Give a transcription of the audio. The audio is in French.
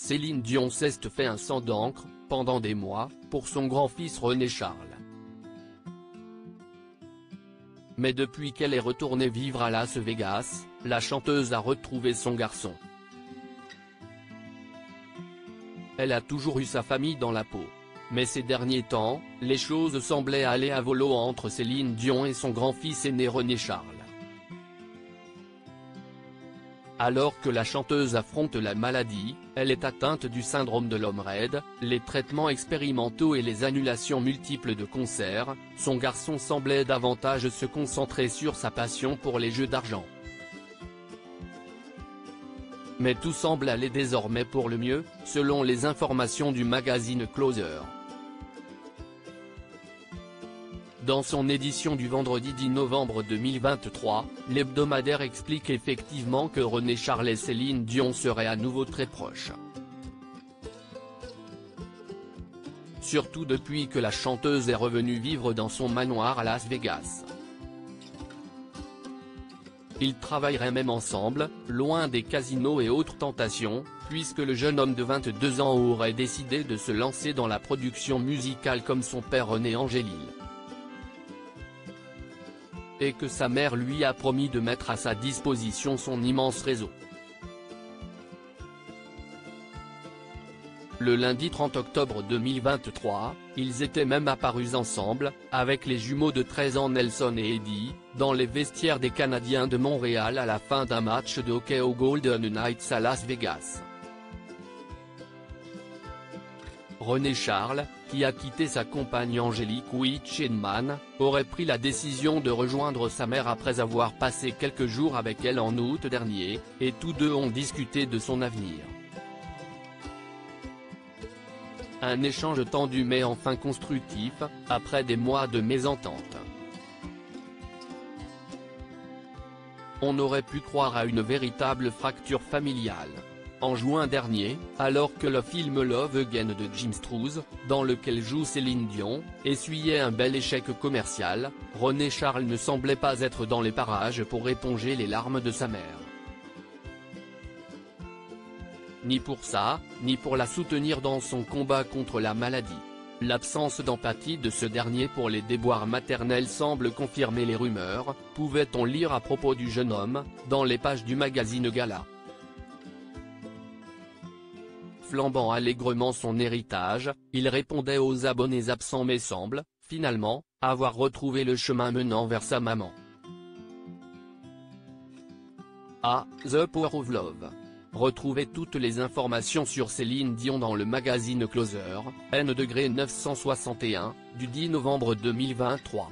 Céline Dion s'est fait un sang d'encre, pendant des mois, pour son grand-fils René Charles. Mais depuis qu'elle est retournée vivre à Las Vegas, la chanteuse a retrouvé son garçon. Elle a toujours eu sa famille dans la peau. Mais ces derniers temps, les choses semblaient aller à volo entre Céline Dion et son grand-fils aîné René Charles. Alors que la chanteuse affronte la maladie, elle est atteinte du syndrome de l'homme raide, les traitements expérimentaux et les annulations multiples de concerts, son garçon semblait davantage se concentrer sur sa passion pour les jeux d'argent. Mais tout semble aller désormais pour le mieux, selon les informations du magazine Closer. Dans son édition du vendredi 10 novembre 2023, l'hebdomadaire explique effectivement que René Charles et Céline Dion seraient à nouveau très proches. Surtout depuis que la chanteuse est revenue vivre dans son manoir à Las Vegas. Ils travailleraient même ensemble, loin des casinos et autres tentations, puisque le jeune homme de 22 ans aurait décidé de se lancer dans la production musicale comme son père René Angélil. Et que sa mère lui a promis de mettre à sa disposition son immense réseau. Le lundi 30 octobre 2023, ils étaient même apparus ensemble, avec les jumeaux de 13 ans Nelson et Eddie, dans les vestiaires des Canadiens de Montréal à la fin d'un match de hockey aux Golden Knights à Las Vegas. René Charles, qui a quitté sa compagne Angélique Wichmann, aurait pris la décision de rejoindre sa mère après avoir passé quelques jours avec elle en août dernier, et tous deux ont discuté de son avenir. Un échange tendu mais enfin constructif, après des mois de mésentente. On aurait pu croire à une véritable fracture familiale. En juin dernier, alors que le film Love Again de Jim Strouse, dans lequel joue Céline Dion, essuyait un bel échec commercial, René Charles ne semblait pas être dans les parages pour éponger les larmes de sa mère. Ni pour ça, ni pour la soutenir dans son combat contre la maladie. L'absence d'empathie de ce dernier pour les déboires maternels semble confirmer les rumeurs, pouvait-on lire à propos du jeune homme, dans les pages du magazine Gala. Flambant allègrement son héritage, il répondait aux abonnés absents mais semble, finalement, avoir retrouvé le chemin menant vers sa maman. The Power of Love. Retrouvez toutes les informations sur Céline Dion dans le magazine Closer, N°961, du 10 novembre 2023.